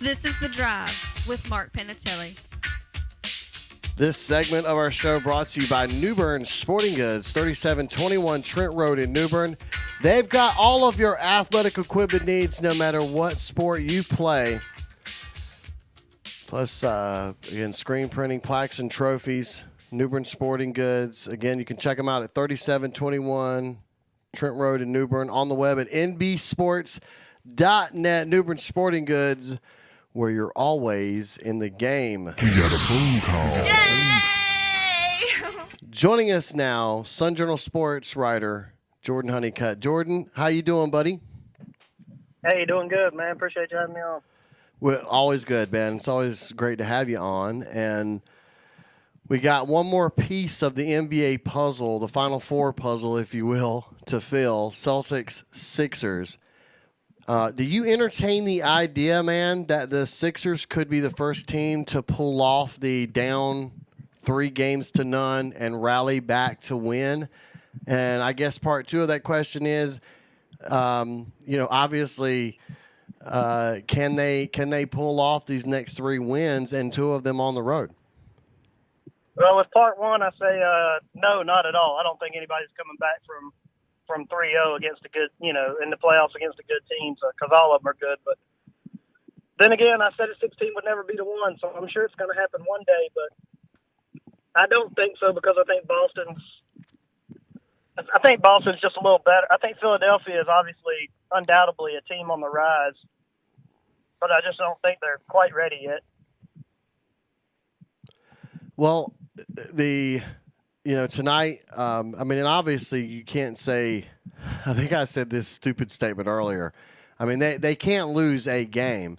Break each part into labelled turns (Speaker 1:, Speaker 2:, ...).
Speaker 1: This is The Drive with Mark Panatelli.
Speaker 2: This segment of our show brought to you by New Bern Sporting Goods, 3721 Trent Road in New Bern. They've got all of your athletic equipment needs no matter what sport you play. Plus, again, screen printing, plaques, and trophies. New Bern Sporting Goods. Again, you can check them out at 3721 Trent Road in New Bern. On the web at nbsports.net. New Bern Sporting Goods, where you're always in the game.
Speaker 3: You got a phone call.
Speaker 1: Yay!
Speaker 2: Joining us now, Sun Journal sports writer Jordan Honeycutt. Jordan, how you doing, buddy?
Speaker 4: Hey, doing good, man. Appreciate you having me on.
Speaker 2: Well, always good, man. It's always great to have you on. And we got one more piece of the NBA puzzle, the Final Four puzzle, if you will, to fill. Celtics, Sixers. Do you entertain the idea, man, that the Sixers could be the first team to pull off the down 3-0 and rally back to win? And I guess part two of that question is, obviously, can they pull off these next 3 wins and 2 of them on the road?
Speaker 4: Well, with part one, I say no, not at all. I don't think anybody's coming back from 3-0 against a good, in the playoffs against a good team, because all of them are good. But then again, I said a 16 would never beat a 1, so I'm sure it's going to happen one day. But I don't think so, because I think Boston's just a little better. I think Philadelphia is obviously undoubtedly a team on the rise, but I just don't think they're quite ready yet.
Speaker 2: Well, tonight, and obviously you can't say, I think I said this stupid statement earlier. I mean, they can't lose a game.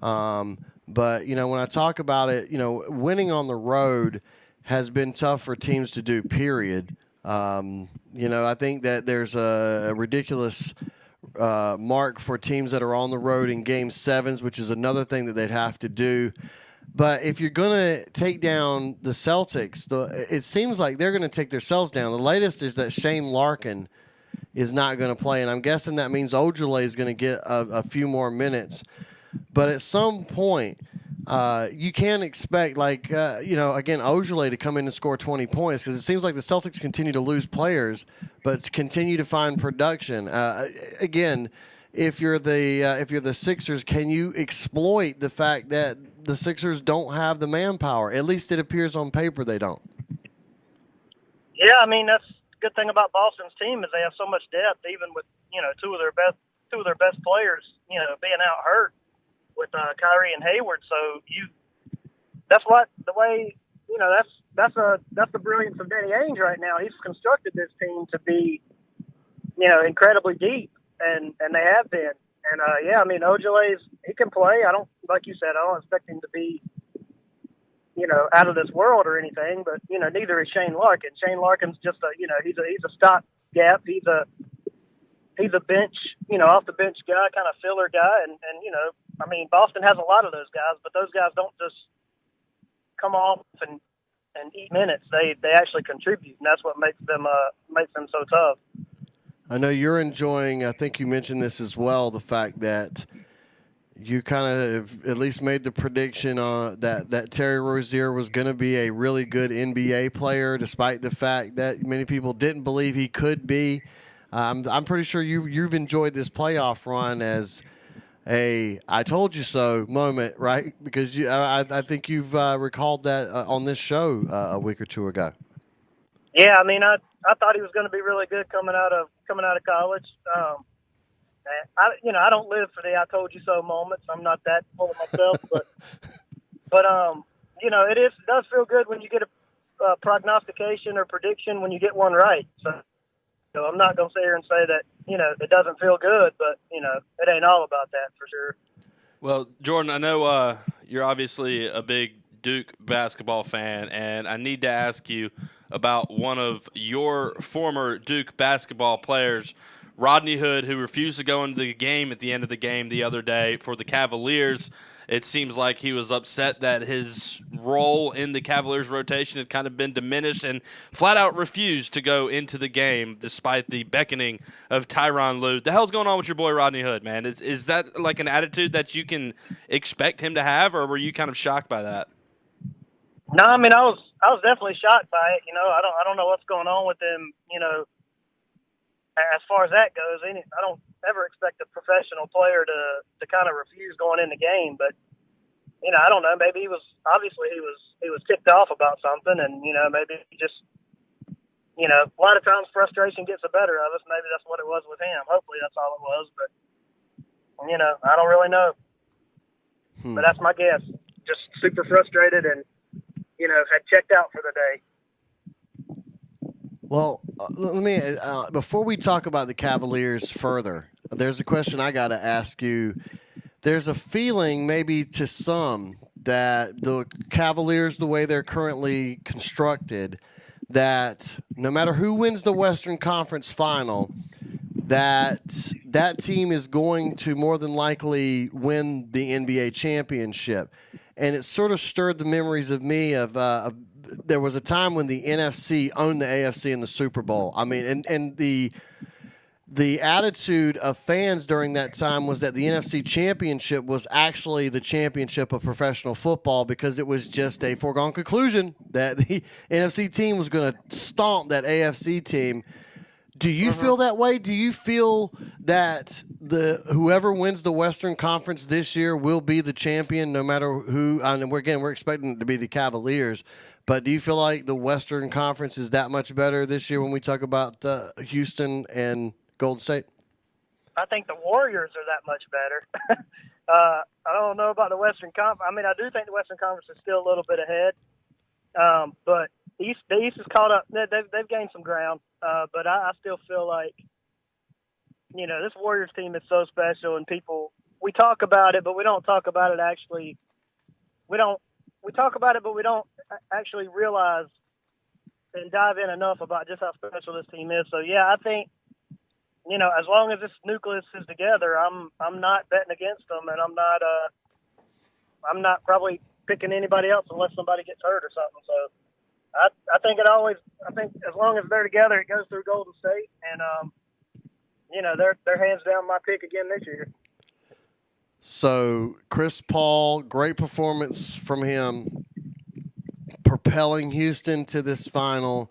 Speaker 2: But, when I talk about it, winning on the road has been tough for teams to do, period. I think that there's a ridiculous mark for teams that are on the road in Game 7s, which is another thing that they'd have to do. But if you're going to take down the Celtics, it seems like they're going to take themselves down. The latest is that Shane Larkin is not going to play, and I'm guessing that means Ojale is going to get a few more minutes. But at some point, you can't expect, Ojale to come in and score 20 points, because it seems like the Celtics continue to lose players, but continue to find production. If you're the Sixers, can you exploit the fact that the Sixers don't have the manpower? At least it appears on paper they don't.
Speaker 4: Yeah, I mean, that's the good thing about Boston's team is they have so much depth, even with two of their best players being out hurt with Kyrie and Hayward. So that's the brilliance of Danny Ainge right now. He's constructed this team to be incredibly deep, and they have been. And Ojale's, he can play. Like you said, I don't expect him to be, out of this world or anything. But neither is Shane Larkin. Shane Larkin's just he's a stopgap. He's a bench, off the bench guy, kind of filler guy. And Boston has a lot of those guys, but those guys don't just come off and eat minutes. They actually contribute, and that's what makes them so tough.
Speaker 2: I know you're enjoying, I think you mentioned this as well, the fact that you kind of at least made the prediction that Terry Rozier was going to be a really good NBA player, despite the fact that many people didn't believe he could be. I'm pretty sure you've enjoyed this playoff run as a "I told you so" moment, right? Because I think you've recalled that on this show a week or two ago.
Speaker 4: Yeah, I mean, I thought he was going to be really good coming out of college. I don't live for the "I told you so" moments. I'm not that full of myself, but it does feel good when you get a prognostication or prediction when you get one right. So I'm not going to sit here and say that it doesn't feel good, but it ain't all about that for sure.
Speaker 5: Well, Jordan, I know you're obviously a big Duke basketball fan, and I need to ask you about one of your former Duke basketball players, Rodney Hood, who refused to go into the game at the end of the game the other day for the Cavaliers. it seems like he was upset that his role in the Cavaliers rotation had kind of been diminished and flat out refused to go into the game despite the beckoning of Tyronn Lue. The hell's going on with your boy Rodney Hood, man? Is that like an attitude that you can expect him to have, or were you kind of shocked by that?
Speaker 4: No, I mean I was definitely shocked by it. I don't know what's going on with him. As far as that goes, I don't ever expect a professional player to kind of refuse going in the game. But I don't know. Maybe he was ticked off about something, and maybe he just a lot of times frustration gets the better of us. Maybe that's what it was with him. Hopefully that's all it was. But I don't really know. But that's my guess. Just super frustrated and had checked out for the day.
Speaker 2: Well, let me before we talk about the Cavaliers further, there's a question I got to ask you. There's a feeling maybe to some that the Cavaliers, the way they're currently constructed, that no matter who wins the Western Conference Final, that team is going to more than likely win the NBA championship. And it sort of stirred the memories of me of there was a time when the NFC owned the AFC in the Super Bowl. I mean, and the attitude of fans during that time was that the NFC championship was actually the championship of professional football because it was just a foregone conclusion that the NFC team was going to stomp that AFC team. Do you feel that way? Do you feel that whoever wins the Western Conference this year will be the champion, no matter who? And we're expecting it to be the Cavaliers, but do you feel like the Western Conference is that much better this year when we talk about Houston and Golden State?
Speaker 4: I think the Warriors are that much better. I don't know about the Western Conference. I mean, I do think the Western Conference is still a little bit ahead, but the East is caught up. They've gained some ground, but I still feel like this Warriors team is so special, and we talk about it, but we don't talk about it actually. We talk about it, but we don't actually realize and dive in enough about just how special this team is. So yeah, I think as long as this nucleus is together, I'm not betting against them, and I'm not probably picking anybody else unless somebody gets hurt or something. So I think as long as they're together, it goes through Golden State, and they're hands down my pick again this year.
Speaker 2: So Chris Paul, great performance from him, propelling Houston to this final.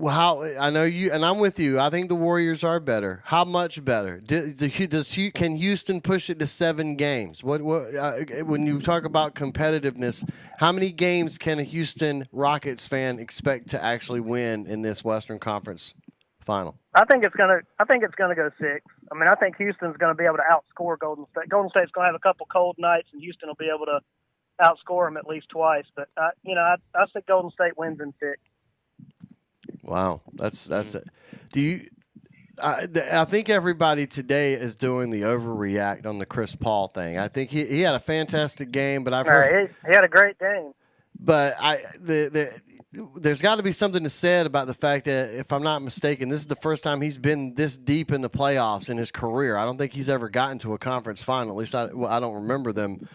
Speaker 2: How I know you, and I'm with you. I think the Warriors are better. How much better? Can Houston push it to 7 games? What when you talk about competitiveness, how many games can a Houston Rockets fan expect to actually win in this Western Conference final?
Speaker 4: I think it's gonna go 6. I mean, I think Houston's gonna be able to outscore Golden State. Golden State's gonna have a couple cold nights, and Houston will be able to outscore them at least twice. But I think Golden State wins in 6.
Speaker 2: Wow, that's it. I think everybody today is doing the overreact on the Chris Paul thing. I think he had a fantastic game, but I've heard
Speaker 4: he had a great game.
Speaker 2: But there's got to be something to said about the fact that, if I'm not mistaken, this is the first time he's been this deep in the playoffs in his career. I don't think he's ever gotten to a conference final. At least I don't remember them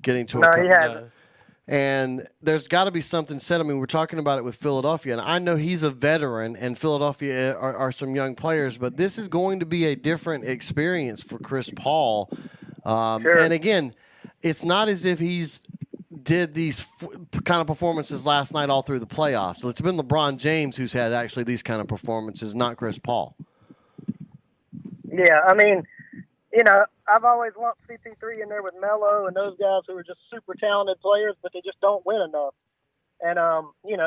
Speaker 2: getting to
Speaker 4: a. No, he hasn't.
Speaker 2: And there's got to be something said. I mean, we're talking about it with Philadelphia, and I know he's a veteran, and Philadelphia are some young players, but this is going to be a different experience for Chris Paul.
Speaker 4: Sure.
Speaker 2: And again, it's not as if he's did these kind of performances last night all through the playoffs. So it's been LeBron James who's had actually these kind of performances, not Chris Paul.
Speaker 4: Yeah, I mean, I've always lumped CP3 in there with Melo and those guys who are just super talented players, but they just don't win enough. And,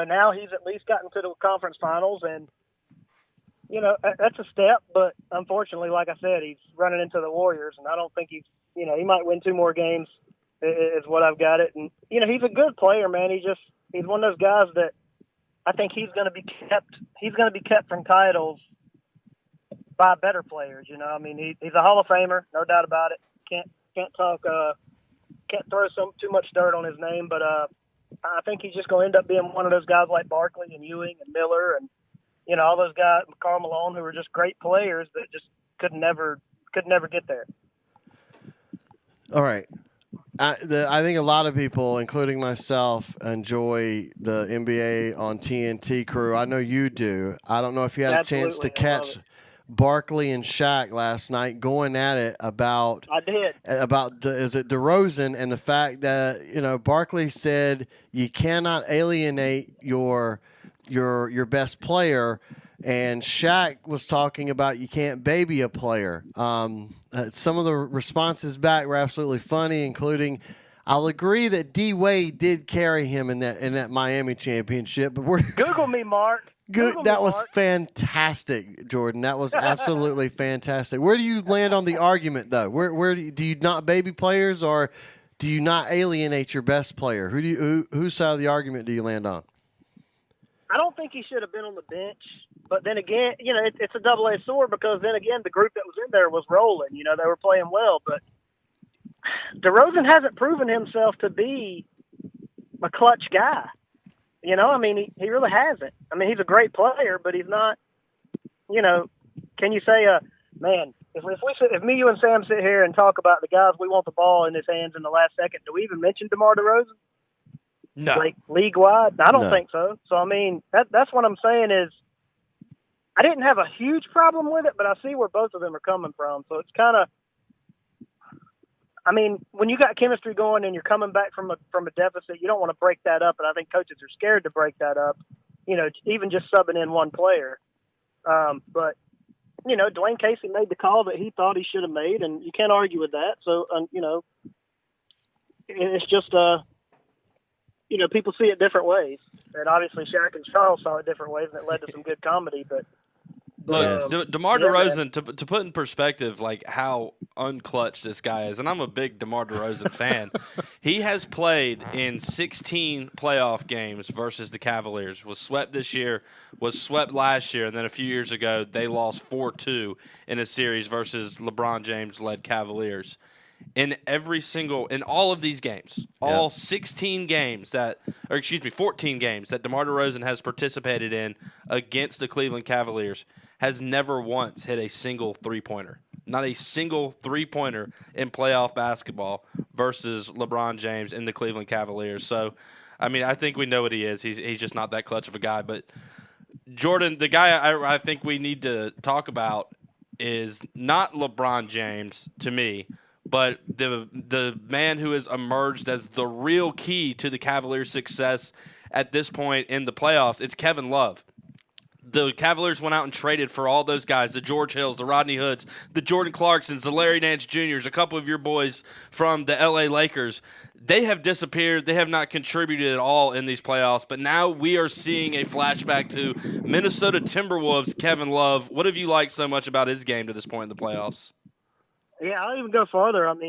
Speaker 4: now he's at least gotten to the conference finals, and, that's a step. But unfortunately, like I said, he's running into the Warriors, and I don't think he might win 2 more games is what I've got it. And, he's a good player, man. He's one of those guys that I think he's going to be kept from titles by better players. I mean, he's a Hall of Famer, no doubt about it. Can't throw too much dirt on his name, but I think he's just going to end up being one of those guys like Barkley and Ewing and Miller and all those guys, Karl Malone, who were just great players that just could never get there.
Speaker 2: All right. I think a lot of people, including myself, enjoy the NBA on TNT crew. I know you do. I don't know if you had a chance to
Speaker 4: Absolutely, I love
Speaker 2: catch
Speaker 4: it.
Speaker 2: Barkley and Shaq last night going at it about
Speaker 4: I did.
Speaker 2: is it DeRozan and the fact that Barkley said you cannot alienate your best player, and Shaq was talking about you can't baby a player. Some of the responses back were absolutely funny, including, I'll agree that D Wade did carry him in that Miami championship, but we're
Speaker 4: Google me, Mark.
Speaker 2: good.
Speaker 4: Google me,
Speaker 2: That was
Speaker 4: Mark.
Speaker 2: fantastic, Jordan. That was absolutely fantastic. Where do you land on the argument, though? Where do you not baby players, or do you not alienate your best player? Whose side of the argument do you land on?
Speaker 4: I don't think he should have been on the bench. But then again, it's a double-edged sword because then again, the group that was in there was rolling. They were playing well. But DeRozan hasn't proven himself to be a clutch guy. He really hasn't. I mean, he's a great player, but he's not, can you say, man, if me, you, and Sam sit here and talk about the guys we want the ball in his hands in the last second, do we even mention DeMar DeRozan?
Speaker 5: No.
Speaker 4: Like, league-wide? I don't
Speaker 2: No.
Speaker 4: think so. So, I mean, that's what I'm saying is I didn't have a huge problem with it, but I see where both of them are coming from. So it's kind of, when you got chemistry going and you're coming back from a deficit, you don't want to break that up. And I think coaches are scared to break that up, even just subbing in one player. But, Dwayne Casey made the call that he thought he should have made, and you can't argue with that. So, it's just, people see it different ways. And obviously Shaq and Charles saw it different ways, and it led to some good comedy. But
Speaker 5: Look, DeMar
Speaker 4: yeah,
Speaker 5: DeRozan, to put in perspective, like how unclutched this guy is, and I'm a big DeMar DeRozan fan. He has played in 16 playoff games versus the Cavaliers. Was swept this year, was swept last year, and then a few years ago they lost 4-2 in a series versus LeBron James-led Cavaliers. In all of these games, all 14 games that DeMar DeRozan has participated in against the Cleveland Cavaliers, has never once hit a single three-pointer. Not a single three-pointer in playoff basketball versus LeBron James and the Cleveland Cavaliers. So, I think we know what he is. He's just not that clutch of a guy. But, Jordan, the guy I think we need to talk about is not LeBron James to me, but the man who has emerged as the real key to the Cavaliers' success at this point in the playoffs. It's Kevin Love. The Cavaliers went out and traded for all those guys, the George Hills, the Rodney Hoods, the Jordan Clarksons, the Larry Nance Jr.'s, a couple of your boys from the L.A. Lakers. They have disappeared. They have not contributed at all in these playoffs. But now we are seeing a flashback to Minnesota Timberwolves' Kevin Love. What have you liked so much about his game to this point in the playoffs?
Speaker 4: Yeah, I'll even go farther. I'm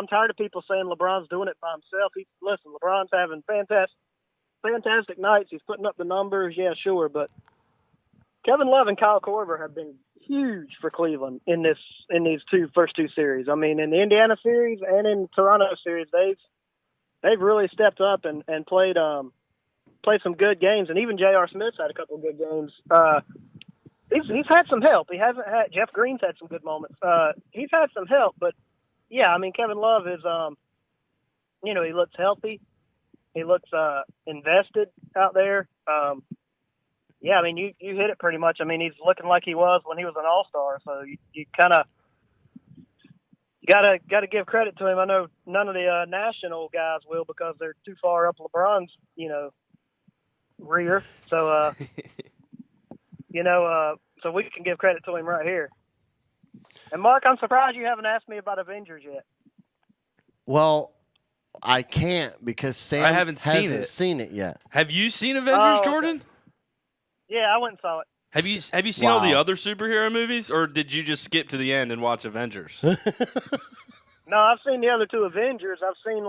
Speaker 4: tired of people saying LeBron's doing it by himself. Listen, LeBron's having fantastic nights. He's putting up the numbers. Yeah, sure. But Kevin Love and Kyle Korver have been huge for Cleveland in these first two series. In the Indiana series and in the Toronto series, they've really stepped up and played some good games. And even J.R. Smith's had a couple of good games. He's had some help. He hasn't had Jeff Green's had some good moments. He's had some help, but yeah, Kevin Love is he looks healthy. He looks invested out there. Yeah, you hit it pretty much. He's looking like he was when he was an all-star. So you kind of gotta give credit to him. I know none of the national guys will because they're too far up LeBron's rear. So so we can give credit to him right here. And Mark, I'm surprised you haven't asked me about Avengers yet.
Speaker 2: Well, I can't because Sam
Speaker 5: hasn't
Speaker 2: seen it yet.
Speaker 5: Have you seen Avengers, Jordan?
Speaker 4: Yeah, I went and saw it.
Speaker 5: Have you seen all the other superhero movies, or did you just skip to the end and watch Avengers?
Speaker 4: No, I've seen the other two Avengers. I've seen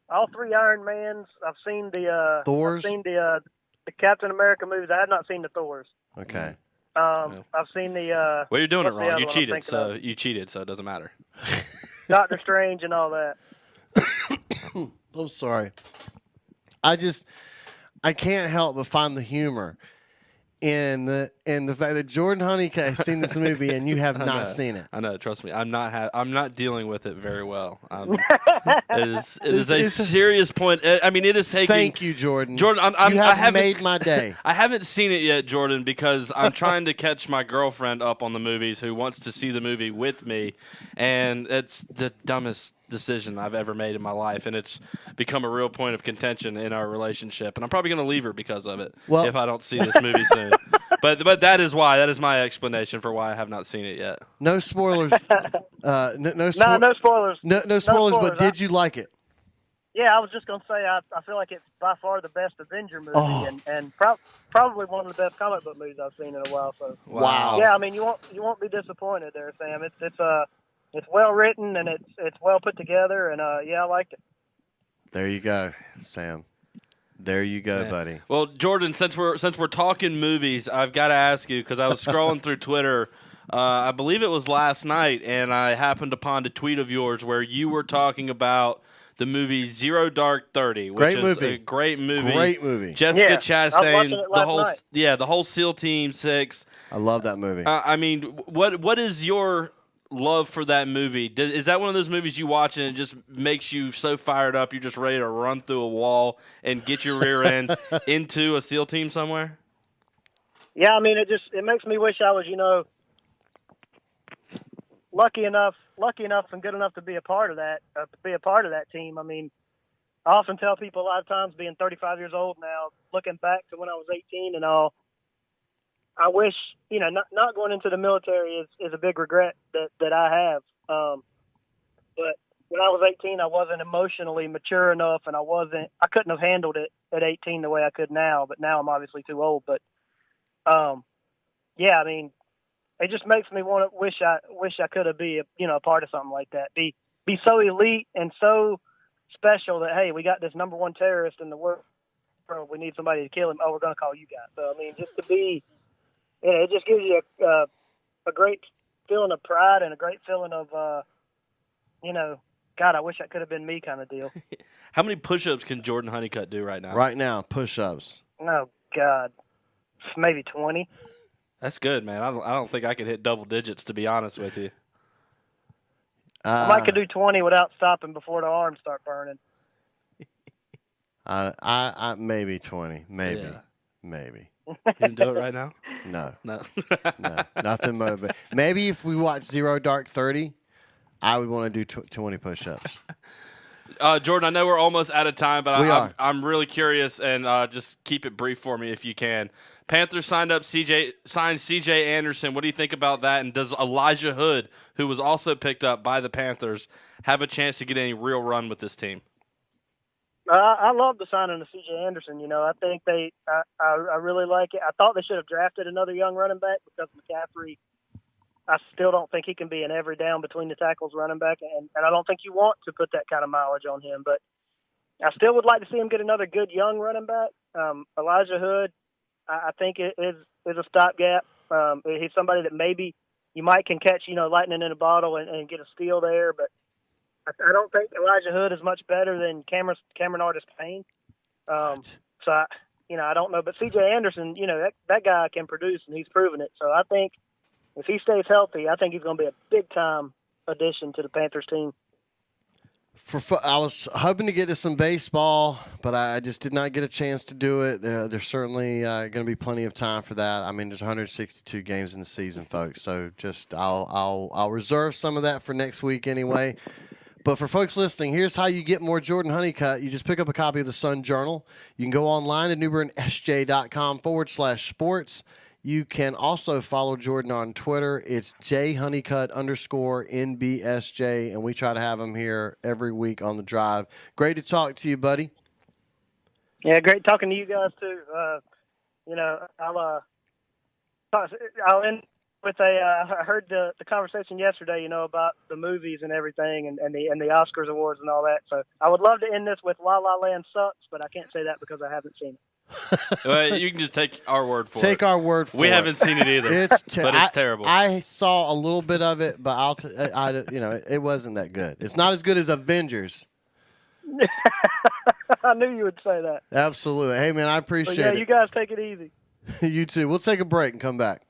Speaker 4: all three Iron Mans. I've seen the
Speaker 2: Thors.
Speaker 4: I've seen the Captain America movies. I had not seen the Thors.
Speaker 2: Okay.
Speaker 4: I've seen the.
Speaker 5: Well, you're doing it
Speaker 4: what's the
Speaker 5: wrong.
Speaker 4: other
Speaker 5: You
Speaker 4: one I'm
Speaker 5: cheated,
Speaker 4: thinking
Speaker 5: so it doesn't matter.
Speaker 4: Doctor Strange and all that.
Speaker 2: I'm sorry. I can't help but find the humor in the fact that Jordan Honeycutt has seen this movie and you have not seen it.
Speaker 5: I know. Trust me, I'm not dealing with it very well. It is a serious point. I mean, it is taking.
Speaker 2: Thank you, Jordan.
Speaker 5: Jordan,
Speaker 2: you have made my day.
Speaker 5: I haven't seen it yet, Jordan, because I'm trying to catch my girlfriend up on the movies who wants to see the movie with me, and it's the dumbest decision I've ever made in my life, and it's become a real point of contention in our relationship, and I'm probably going to leave her because of it if I don't see this movie soon. But that is why. That is my explanation for why I have not seen it yet.
Speaker 2: No spoilers.
Speaker 4: No spoilers.
Speaker 2: No spoilers. But did you like it?
Speaker 4: Yeah, I was just going to say I feel like it's by far the best Avenger movie and probably one of the best comic book movies I've seen in a while. So
Speaker 2: wow.
Speaker 4: Yeah, I mean you won't be disappointed there, Sam. It's well written and it's well put together, and I liked it.
Speaker 2: There you go, Sam. There you go, buddy.
Speaker 5: Well, Jordan, since we're talking movies, I've got to ask you because I was scrolling through Twitter. I believe it was last night, and I happened upon a tweet of yours where you were talking about the movie Zero Dark 30, which is a great movie.
Speaker 2: Great movie.
Speaker 5: Jessica Chastain,
Speaker 4: the
Speaker 5: whole SEAL Team 6.
Speaker 2: I love that movie.
Speaker 5: I mean, what is your love for that movie? Is that one of those movies you watch and it just makes you so fired up you're just ready to run through a wall and get your rear end into a SEAL team somewhere?
Speaker 4: Yeah, I mean it makes me wish I was, lucky enough and good enough to be a part of that team. I mean, I often tell people a lot of times, being 35 years old now, looking back to when I was 18 and all, I wish, not going into the military is a big regret that I have. But when I was 18, I wasn't emotionally mature enough, and I couldn't have handled it at 18 the way I could now. But now I'm obviously too old. But yeah, I mean, it just makes me wish I could have been a part of something like that. Be so elite and so special that, hey, we got this number one terrorist in the world. We need somebody to kill him. Oh, we're going to call you guys. So I mean, just to be. Yeah, it just gives you a great feeling of pride and a great feeling of, God, I wish that could have been me kind of deal.
Speaker 5: How many push-ups can Jordan Honeycutt do right now?
Speaker 2: Right now, push-ups.
Speaker 4: Oh, God. Maybe 20.
Speaker 5: That's good, man. I don't think I could hit double digits, to be honest with you.
Speaker 4: I might could do 20 without stopping before the arms start burning.
Speaker 2: I maybe 20. Maybe.
Speaker 5: Yeah.
Speaker 2: Maybe.
Speaker 5: You can do it right now?
Speaker 2: No.
Speaker 5: No.
Speaker 2: Nothing motivating. Maybe if we watch Zero Dark 30, I would want to do 20 push-ups.
Speaker 5: Jordan, I know we're almost out of time, but I'm really curious, and just keep it brief for me if you can. Panthers signed C.J. Anderson. What do you think about that? And does Elijah Hood, who was also picked up by the Panthers, have a chance to get any real run with this team?
Speaker 4: I love the signing of C.J. Anderson. I think I really like it. I thought they should have drafted another young running back because McCaffrey, I still don't think he can be an every down between the tackles running back, and I don't think you want to put that kind of mileage on him. But I still would like to see him get another good young running back. Elijah Hood, I think is a stopgap. He's somebody that maybe you might can catch, lightning in a bottle and get a steal there, but I don't think Elijah Hood is much better than Cameron Artis-Payne. So I don't know, but C.J. Anderson, that guy can produce, and he's proven it. So I think if he stays healthy, I think he's going to be a big time addition to the Panthers team.
Speaker 2: I was hoping to get to some baseball, but I just did not get a chance to do it. There's certainly going to be plenty of time for that. I mean, there's 162 games in the season, folks. So just I'll reserve some of that for next week anyway. But for folks listening, here's how you get more Jordan Honeycutt. You just pick up a copy of the Sun Journal. You can go online to newbernsj.com/sports. You can also follow Jordan on Twitter. It's @Honeycutt_NBSJ, and we try to have him here every week on the drive. Great to talk to you, buddy.
Speaker 4: Yeah, great talking to you guys too. I'll end with I heard the conversation yesterday, about the movies and everything, and the Oscars awards and all that. So I would love to end this with La La Land sucks, but I can't say that because I haven't seen it.
Speaker 5: Well, you can just take our word for it.
Speaker 2: Take our word for it.
Speaker 5: We haven't seen it either. But it's terrible.
Speaker 2: I saw a little bit of it, but it wasn't that good. It's not as good as Avengers.
Speaker 4: I knew you would say that.
Speaker 2: Absolutely. Hey, man, I appreciate it.
Speaker 4: You guys take it easy.
Speaker 2: You too. We'll take a break and come back.